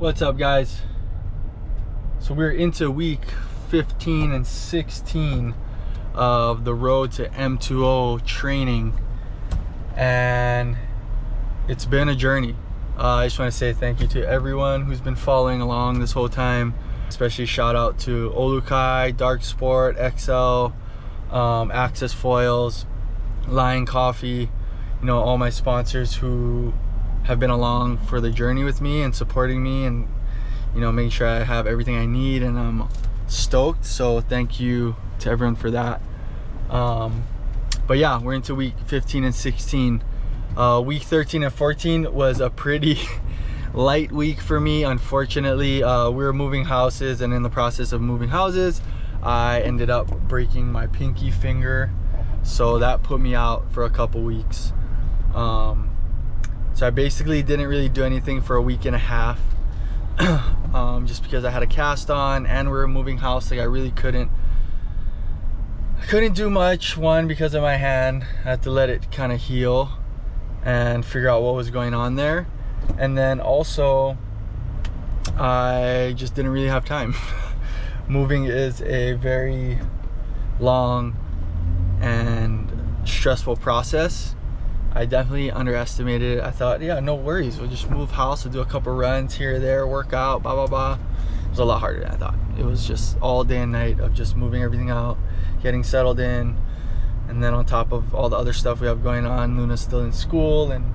What's up, guys? So we're into week 15 and 16 of the road to M2O training, and it's been a journey. I just want to say thank you to everyone who's been following along this whole time. Especially shout out to MOLOKAI, Dark Sport, XL, Access Foils, Lion Coffee, you know, all my sponsors who have been along for the journey with me and supporting me, and you know, making sure I have everything I need, and I'm stoked. So thank you to everyone for that. But yeah, we're into week 15 and 16. Week 13 and 14 was a pretty light week for me, unfortunately. We were moving houses, and in the process of moving houses I ended up breaking my pinky finger, so that put me out for a couple weeks. So I basically didn't really do anything for a week and a half, just because I had a cast on and we were moving house. Like I really couldn't do much. One, because of my hand, I had to let it kind of heal and figure out what was going on there, and then also I just didn't really have time. Moving is a very long and stressful process. I definitely underestimated it. I thought, yeah, no worries, we'll just move house, we'll do a couple runs here or there, work out, blah blah blah. It was a lot harder than I thought. It was just all day and night of just moving everything out, getting settled in, and then on top of all the other stuff we have going on, Luna's still in school, and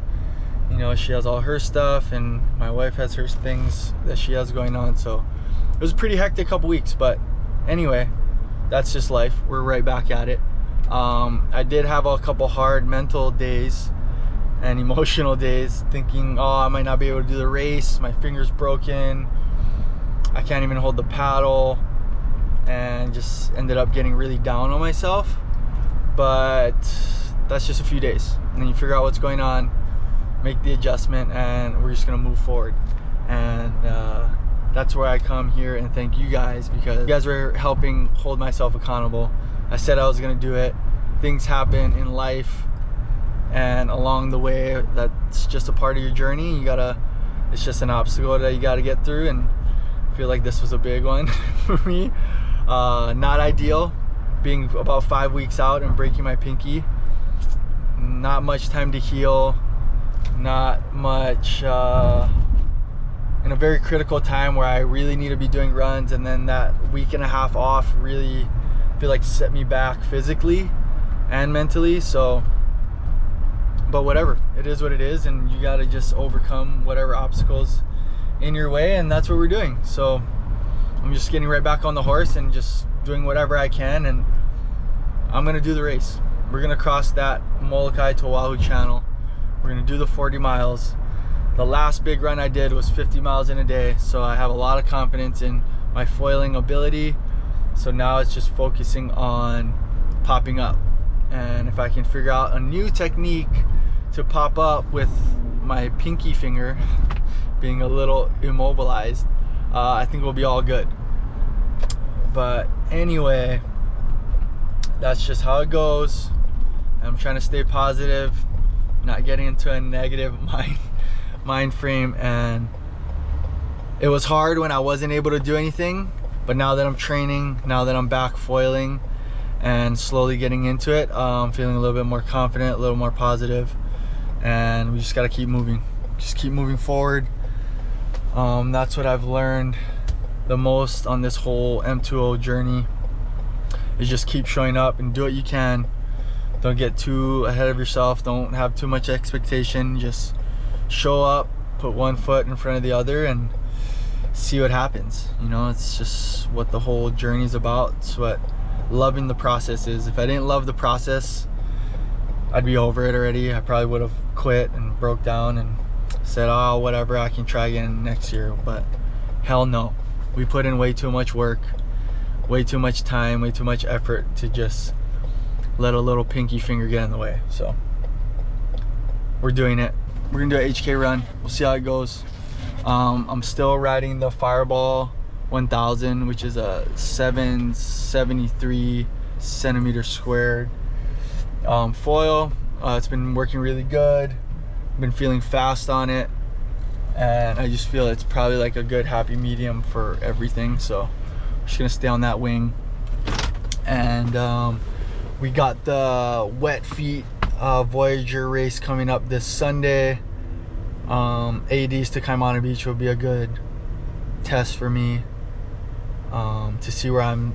you know, she has all her stuff, and my wife has her things that she has going on. So it was a pretty hectic couple weeks, but anyway, that's just life. We're right back at it. I did have a couple hard mental days and emotional days, thinking, oh, I might not be able to do the race, my finger's broken, I can't even hold the paddle, and just ended up getting really down on myself. But that's just a few days, and then you figure out what's going on, make the adjustment, and we're just gonna move forward. And that's where I come here and thank you guys, because you guys were helping hold myself accountable. I said I was gonna do it. Things happen in life, and along the way, that's just a part of your journey. It's just an obstacle that you gotta get through, and I feel like this was a big one for me. Not ideal, being about 5 weeks out and breaking my pinky. Not much time to heal, not much, in a very critical time where I really need to be doing runs, and then that week and a half off really feel like set me back physically and mentally. So, but whatever, it is what it is, and you gotta just overcome whatever obstacles in your way, and that's what we're doing. So I'm just getting right back on the horse and just doing whatever I can, and I'm gonna do the race. We're gonna cross that MOLOKAI to OAHU channel. We're gonna do the 40 miles. The last big run I did was 50 miles in a day, so I have a lot of confidence in my foiling ability. So now it's just focusing on popping up, and if I can figure out a new technique to pop up with my pinky finger being a little immobilized, I think we'll be all good. But anyway, that's just how it goes. I'm trying to stay positive, not getting into a negative mind frame, and it was hard when I wasn't able to do anything. But now that I'm training, now that I'm back foiling and slowly getting into it, I'm feeling a little bit more confident, a little more positive, and we just gotta keep moving. Just keep moving forward. That's what I've learned the most on this whole M2O journey, is just keep showing up and do what you can. Don't get too ahead of yourself. Don't have too much expectation. Just show up, put one foot in front of the other, and see what happens. You know, it's just what the whole journey is about. It's what loving the process is. If I didn't love the process, I'd be over it already. I probably would have quit and broke down and said, oh, whatever, I can try again next year. But hell no. We put in way too much work, way too much time, way too much effort to just let a little pinky finger get in the way. So we're doing it. We're gonna do an HK run. We'll see how it goes. I'm still riding the Fireball 1000, which is a 773 centimeter squared foil. It's been working really good. Been feeling fast on it, and I just feel it's probably like a good happy medium for everything. So I'm just gonna stay on that wing. And we got the Wetfeet Voyager race coming up this Sunday. ADs to Kaimana Beach will be a good test for me, to see where I'm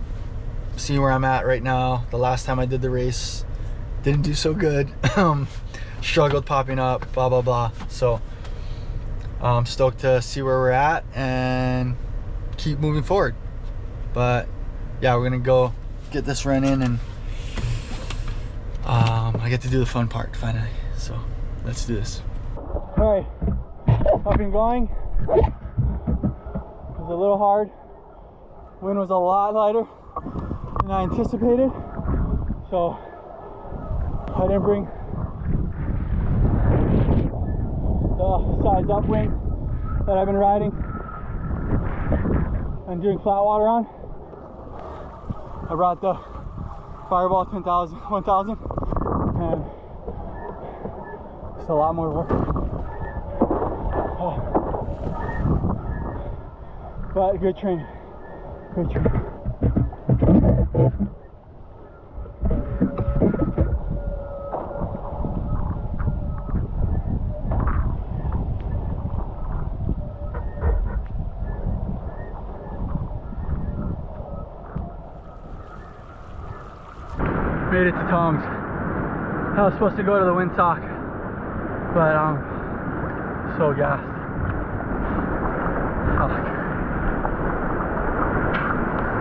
at right now. The last time I did the race, didn't do so good. Struggled popping up, blah blah blah. So I'm stoked to see where we're at and keep moving forward. But yeah, we're gonna go get this run in, and I get to do the fun part finally. So let's do this. All right, up and going. It was a little hard. Wind was a lot lighter than I anticipated, so I didn't bring the size up wing that I've been riding and doing flat water on. I brought the Fireball 10,000, and it's a lot more work. Oh. But good training, good training. Made it to Tom's. I was supposed to go to the windsock, but I'm so gassed. Fuck.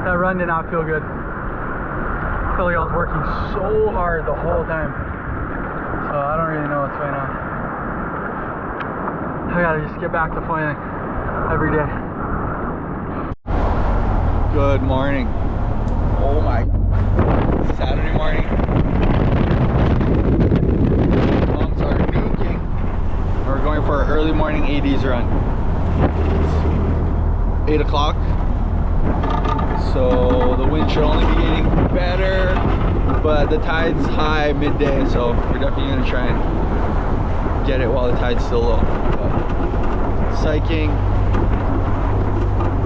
That run did not feel good. I feel like I was working so hard the whole time. So I don't really know what's going on. I gotta just get back to foiling every day. Good morning. Oh my. Saturday morning. Moms are nuking. We're going for our early morning 80s run. It's 8 o'clock. So the wind should only be getting better, but the tide's high midday, so we're definitely gonna try and get it while the tide's still low. But psyching.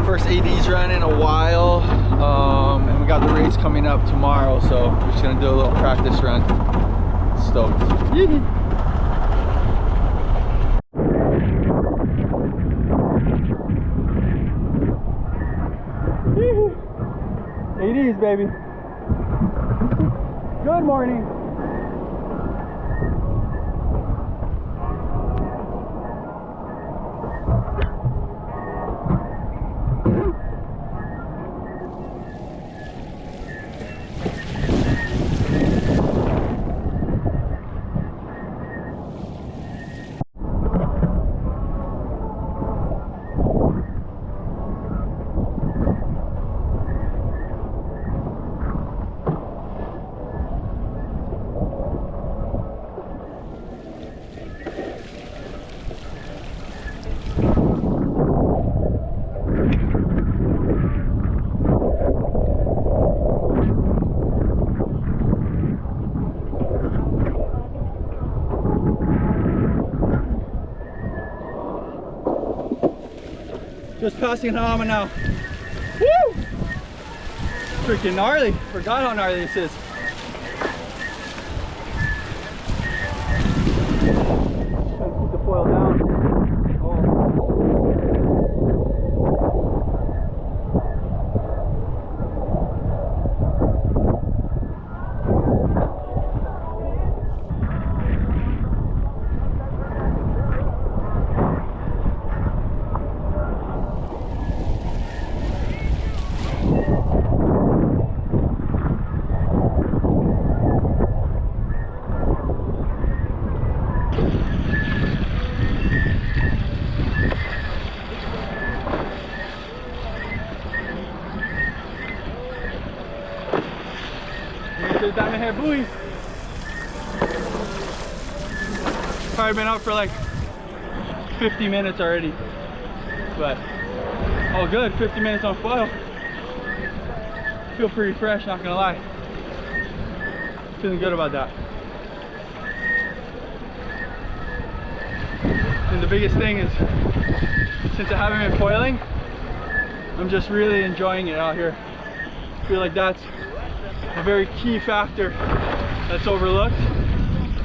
First ADs run in a while, and we got the race coming up tomorrow, so we're just gonna do a little practice run. Stoked. ADs, baby. Good morning. Just passing Hama now. Woo! Freaking gnarly. Forgot how gnarly this is. Trying to keep the foil down. Diamond head buoys. Probably been up for like 50 minutes already, but all good. 50 minutes on foil. Feel pretty fresh, not gonna lie. Feeling good about that. the biggest thing is, since I haven't been foiling, I'm just really enjoying it out here. I feel like that's a very key factor that's overlooked,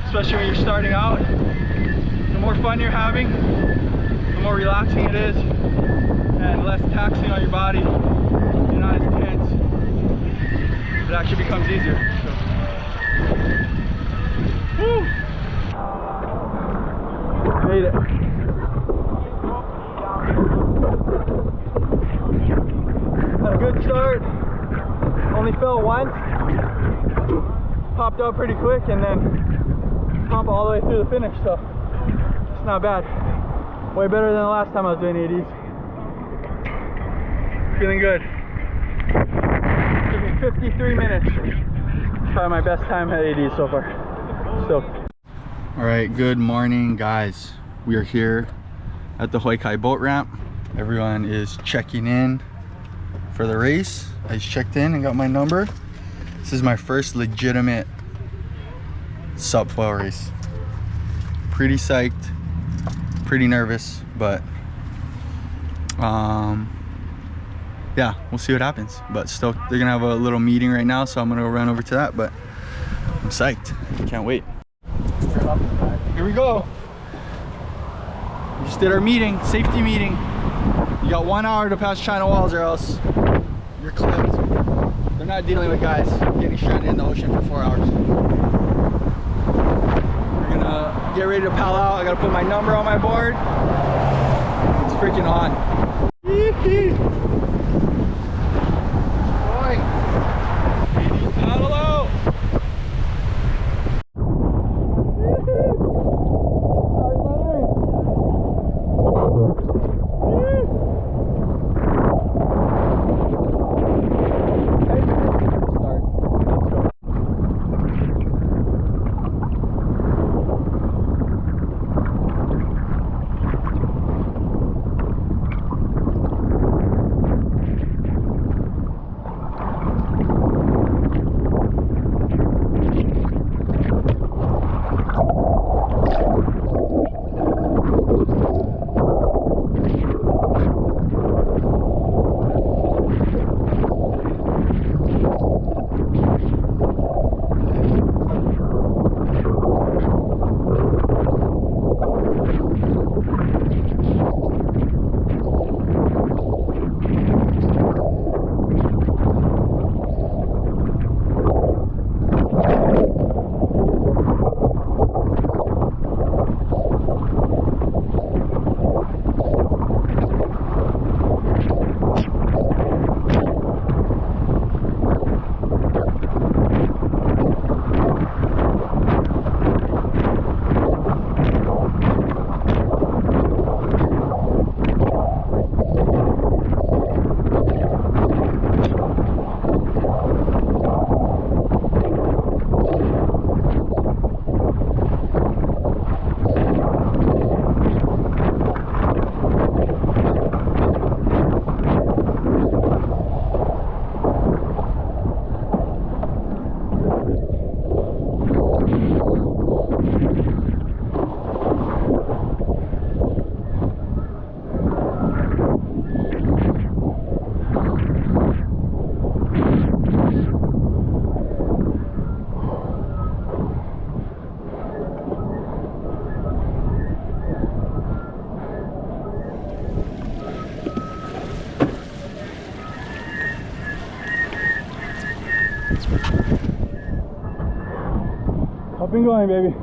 especially when you're starting out. The more fun you're having, the more relaxing it is and less taxing on your body. You're not as tense. It actually becomes easier. So. Woo! Made it. Had a good start. Only fell once. Popped up pretty quick and then pump all the way through the finish. So it's not bad. Way better than the last time I was doing 80s. Feeling good. Took me 53 minutes. Probably my best time at 80s so far. Stoked. All right, good morning, guys. We are here at the MOLOKAI boat ramp. Everyone is checking in for the race. I just checked in and got my number. This is my first legitimate subfoil race. Pretty psyched, pretty nervous, but yeah, we'll see what happens. But stoked. They're gonna have a little meeting right now, so I'm gonna go run over to that, but I'm psyched. Can't wait. Here we go. We just did our meeting, safety meeting. You got 1 hour to pass China walls or else you're clipped. They're not dealing with guys getting stranded in the ocean for 4 hours. We're gonna get ready to pal out. I gotta put my number on my board. It's freaking on. MAHALO! Up and going, baby.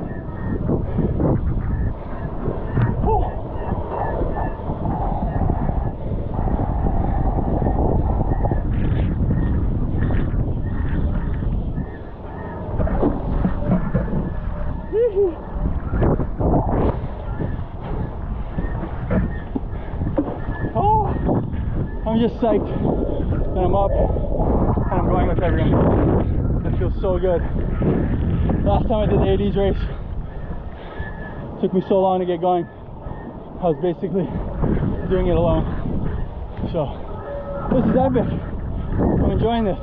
I'm just psyched that I'm up and I'm going with everyone. That feels so good. Last time I did the 80s race, it took me so long to get going. I was basically doing it alone. So this is epic. I'm enjoying this.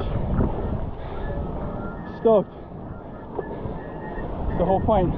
Stoked. It's the whole point.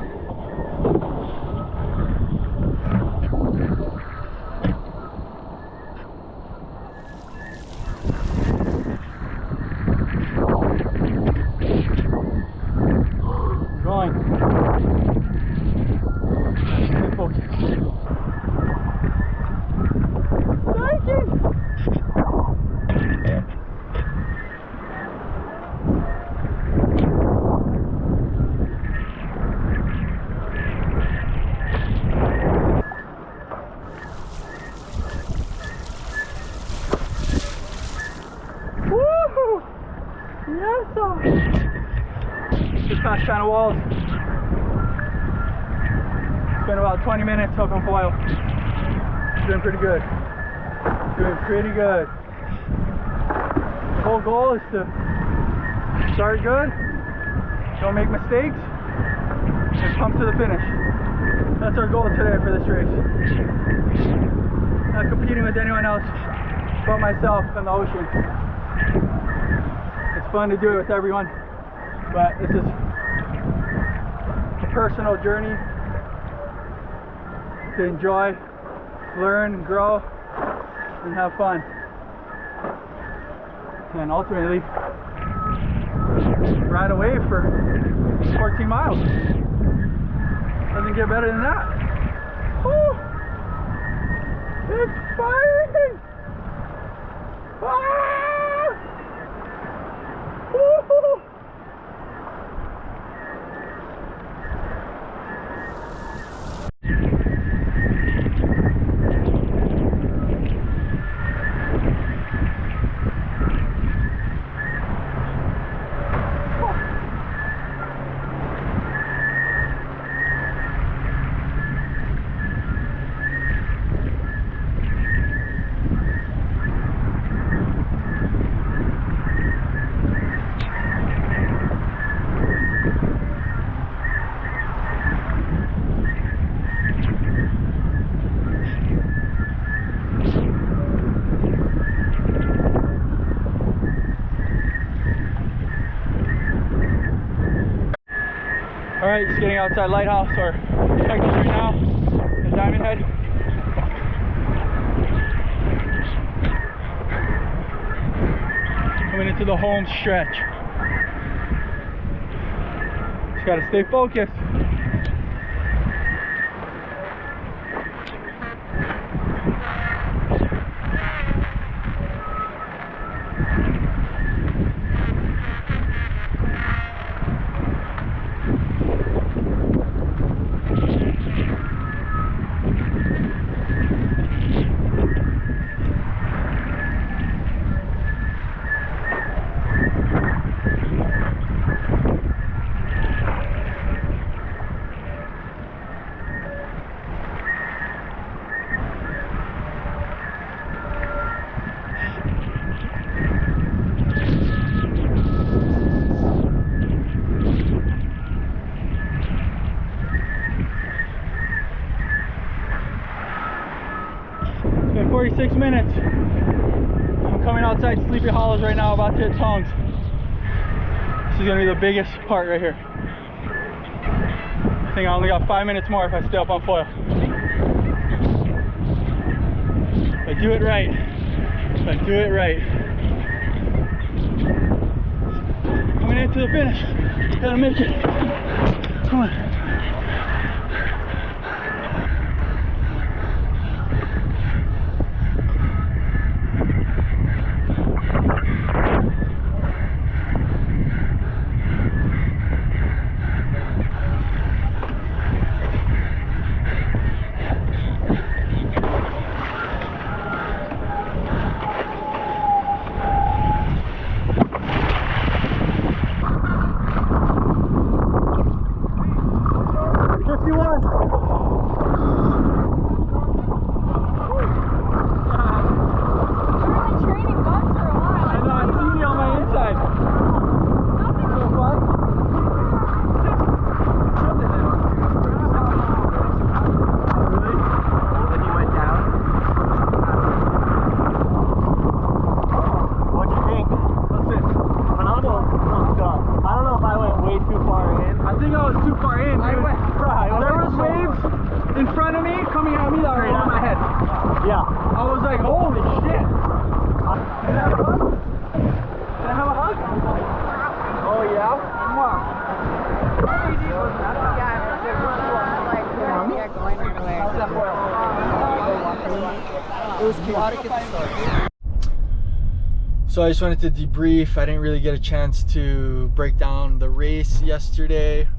Just past China Walls. It's been about 20 minutes up in foil. Doing pretty good. Doing pretty good. The whole goal is to start good, don't make mistakes, and come to the finish. That's our goal today for this race. Not competing with anyone else but myself and the ocean. It's fun to do it with everyone, but this is a personal journey to enjoy, learn, grow, and have fun. And ultimately, ride a wave for 14 miles. Doesn't get better than that. Woo! It's firing! Ah! Woo! Alright, just getting outside Lighthouse, or Texas right now, in Diamond Head. Coming into the home stretch. Just gotta stay focused. It's been 46 minutes. I'm coming outside Sleepy Hollows right now, about to hit Tongs. This is gonna be the biggest part right here. I think I only got 5 minutes more if I stay up on foil. If I do it right. If I do it right. Coming into the finish. Gotta make it. Come on. Yeah. I was like, holy shit. Can I have a hug? Can I have a hug? Oh yeah? It was chaotic at the start. So I just wanted to debrief. I didn't really get a chance to break down the race yesterday,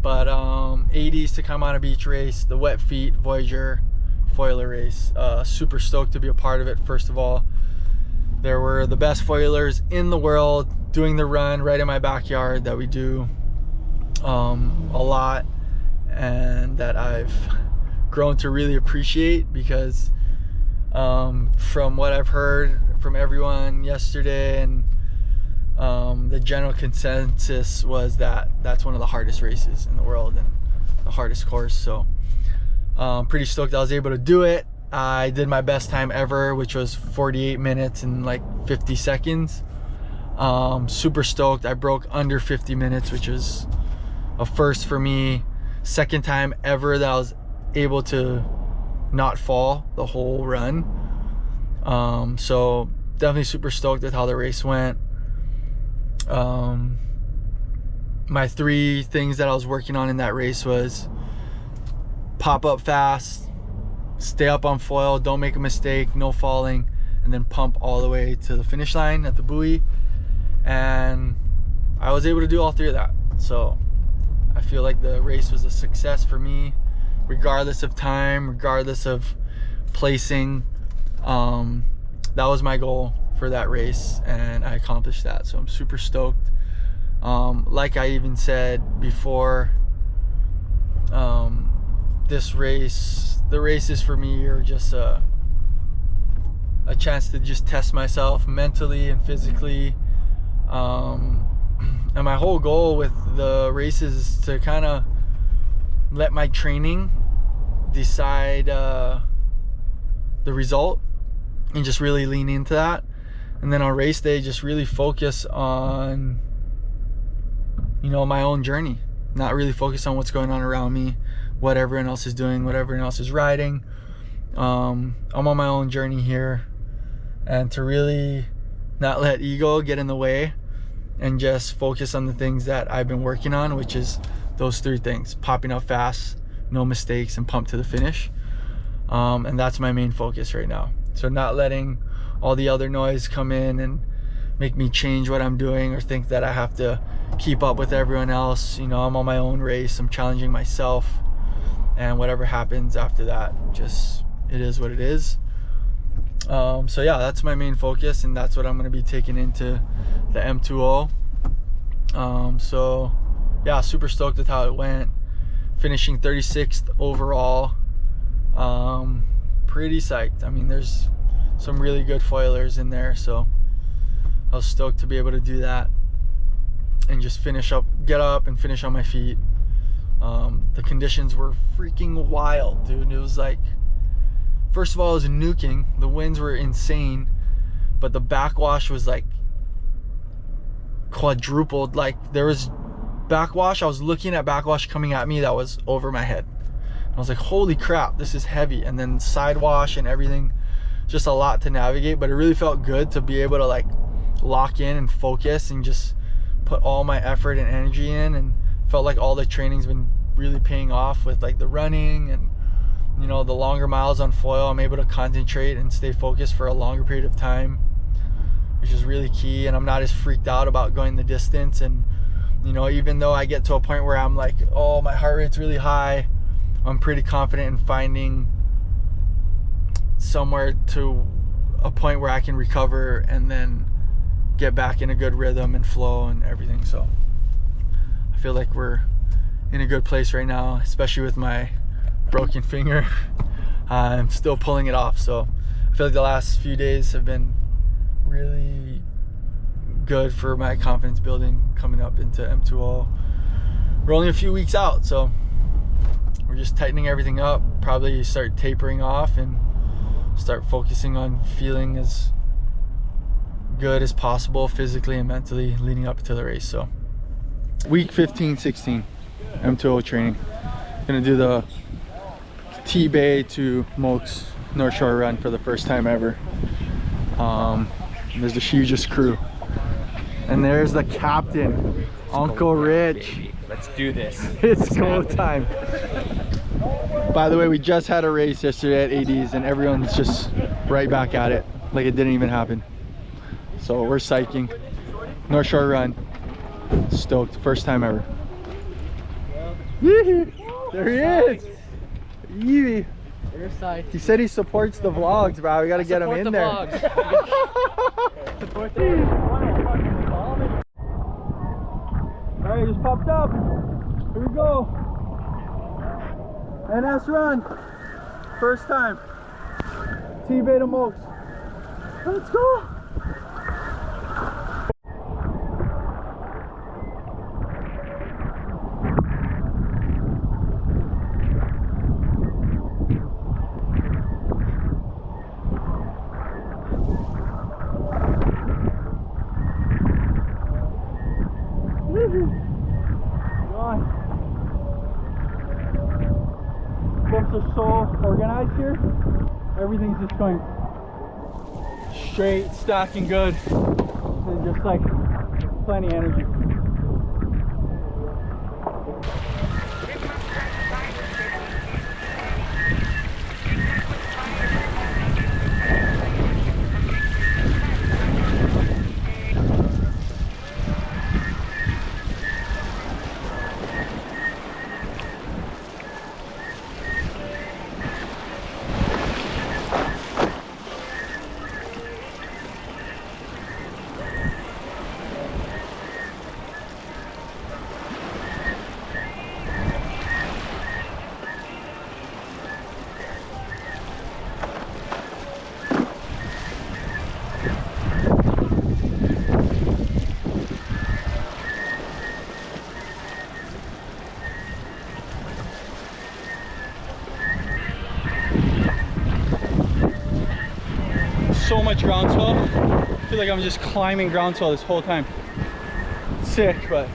but 80s to Kaimana Beach race, the Wetfeet Voyager foiler race. Super stoked to be a part of it, first of all. There were the best foilers in the world doing the run right in my backyard that we do a lot, and that I've grown to really appreciate, because from what I've heard from everyone yesterday, and the general consensus was that that's one of the hardest races in the world and the hardest course. So pretty stoked I was able to do it. I did my best time ever, which was 48 minutes and like 50 seconds. Super stoked. I broke under 50 minutes, which is a first for me. Second time ever that I was able to not fall the whole run. So definitely super stoked with how the race went. My 3 things that I was working on in that race was pop up fast, stay up on foil, don't make a mistake, no falling, and then pump all the way to the finish line at the buoy. And I was able to do all 3 of that. So I feel like the race was a success for me, regardless of time, regardless of placing. That was my goal for that race, and I accomplished that. So I'm super stoked. Like I even said before, the races for me are just a chance to just test myself mentally and physically. And my whole goal with the races is to kind of let my training decide the result, and just really lean into that. And then on race day, just really focus on, you know, my own journey, not really focus on what's going on around me, what everyone else is doing, what everyone else is riding. I'm on my own journey here, and to really not let ego get in the way and just focus on the things that I've been working on, which is those 3 things: popping up fast, no mistakes, and pump to the finish. And that's my main focus right now. So not letting all the other noise come in and make me change what I'm doing or think that I have to keep up with everyone else. You know, I'm on my own race, I'm challenging myself, and whatever happens after that, just, it is what it is. So yeah, that's my main focus, and that's what I'm going to be taking into the M2O. So yeah, super stoked with how it went, finishing 36th overall. Pretty psyched. I mean, there's some really good foilers in there, so I was stoked to be able to do that and just get up and finish on my feet. The conditions were freaking wild, dude. It was like, first of all, it was nuking. The winds were insane, but the backwash was like quadrupled. Like, there was backwash, I was looking at backwash coming at me that was over my head. I was like, holy crap, this is heavy. And then sidewash and everything, just a lot to navigate, but it really felt good to be able to like lock in and focus and just put all my effort and energy in, and felt like all the training's been really paying off with like the running and, you know, the longer miles on foil. I'm able to concentrate and stay focused for a longer period of time, which is really key. And I'm not as freaked out about going the distance. And, you know, even though I get to a point where I'm like, oh, my heart rate's really high, I'm pretty confident in finding somewhere to a point where I can recover and then get back in a good rhythm and flow and everything. So I feel like we're in a good place right now, especially with my broken finger. I'm still pulling it off, so I feel like the last few days have been really good for my confidence building coming up into M2O. We're only a few weeks out, so we're just tightening everything up, probably start tapering off and start focusing on feeling as good as possible physically and mentally leading up to the race. So week 15, 16 M2O training. Gonna do the T-Bay to Mokes North Shore run for the first time ever. There's the hugest crew, and there's the captain, Uncle Rich. Baby. Let's do this. It's go time. By the way, we just had a race yesterday at AD's, and everyone's just right back at it like it didn't even happen. So we're psyching. North Shore run. Stoked. First time ever. There he is. He said he supports the vlogs, bro. We gotta get him in there. Alright, just popped up. Here we go. NS run. First time. T-beta mokes. Let's go. Bumps are so organized here. Everything's just going straight, stacking good, and just like plenty of energy. So much ground swell. I feel like I'm just climbing ground swell this whole time. It's sick, but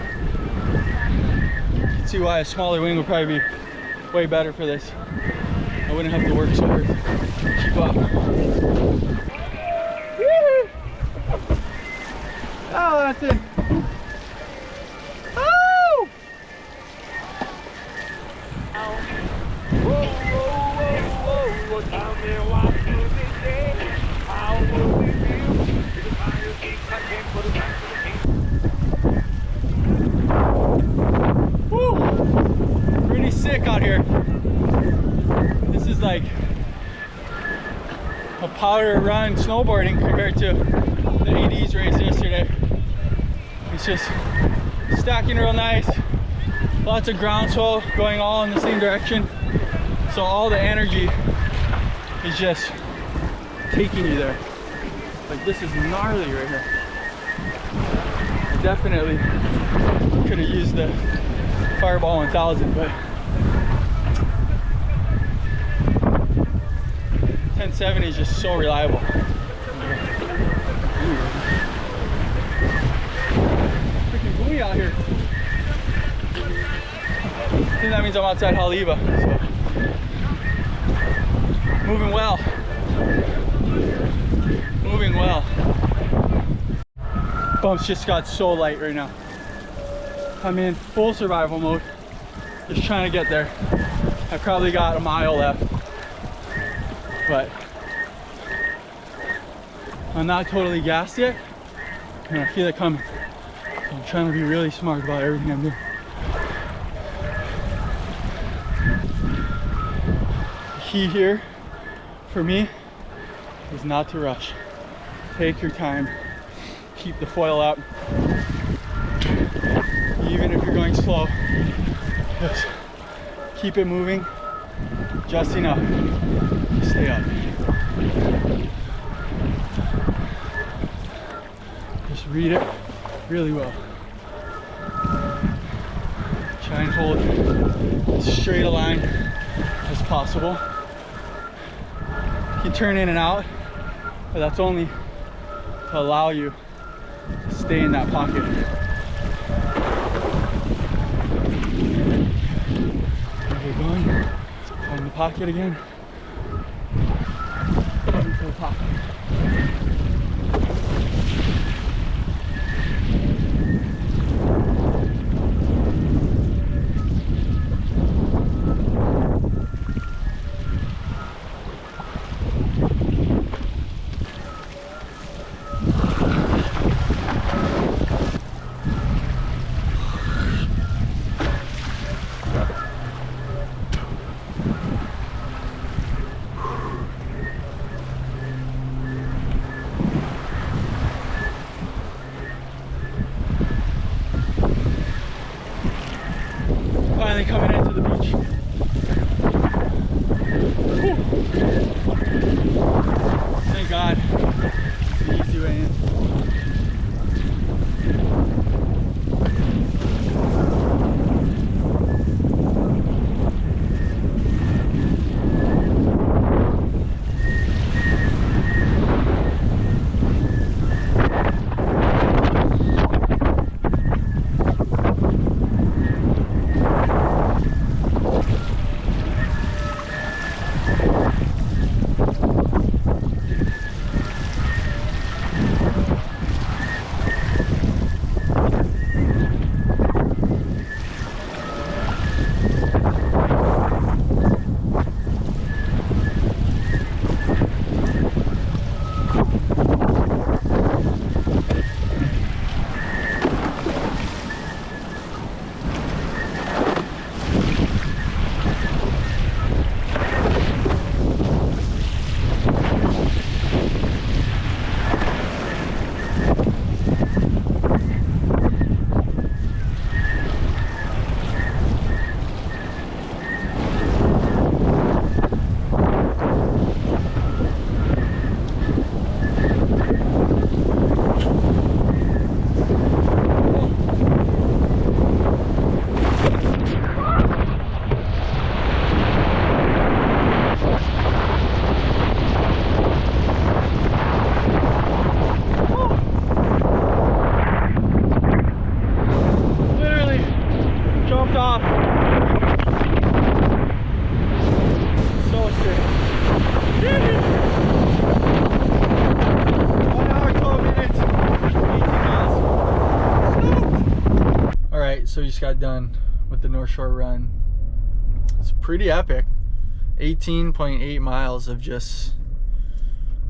you can see why a smaller wing would probably be way better for this. I wouldn't have to work so hard to keep up. Woo! Oh, that's it. Oh! Whoa, whoa, whoa, whoa, tell me what to do. Woo! Pretty sick out here. This is like a powder run snowboarding compared to the AD's race yesterday. It's just stacking real nice. Lots of ground swell going all in the same direction. So all the energy is just taking you there. Like, this is gnarly right here. I definitely could have used the Fireball 1000, but 1070 is just so reliable. Freaking buoy out here. I think that means I'm outside Haleiwa, so moving well. Moving well. Bumps just got so light right now. I'm in full survival mode, just trying to get there. I probably got a mile left, but I'm not totally gassed yet, and I feel it coming. So I'm trying to be really smart about everything I'm doing. The key here for me is not to rush. Take your time, keep the foil up. Even if you're going slow, just keep it moving just enough to stay up. Just read it really well. Try and hold as straight a line as possible. You can turn in and out, but that's only to allow you to stay in that pocket. There we're going. Find the pocket again. Into the pocket. just got done with the North Shore run. It's pretty epic. 18.8 miles of just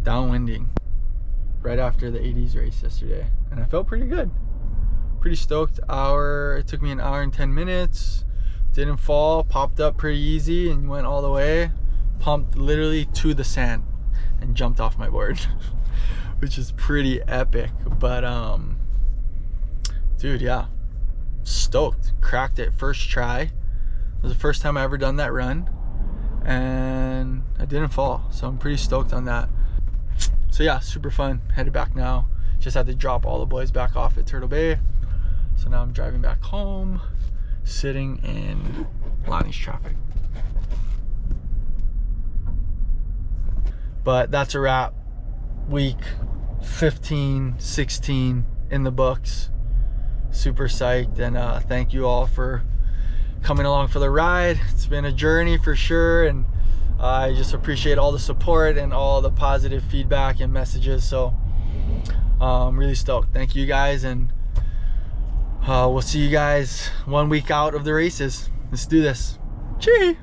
downwinding right after the 80s race yesterday, and I felt pretty good. Pretty stoked. It took me an hour and 10 minutes. Didn't fall, popped up pretty easy and went all the way. Pumped literally to the sand and jumped off my board, which is pretty epic. But dude, yeah, stoked. Cracked it first try. It was the first time I ever done that run, and I didn't fall, so I'm pretty stoked on that. So yeah, super fun. Headed back now. Just had to drop all the boys back off at Turtle Bay, so now I'm driving back home, sitting in Lonnie's traffic. But that's a wrap. Week 15, 16 in the books. Super psyched, and thank you all for coming along for the ride. It's been a journey for sure, and I just appreciate all the support and all the positive feedback and messages. So I'm really stoked. Thank you guys, and we'll see you guys 1 week out of the races. Let's do this. Chee!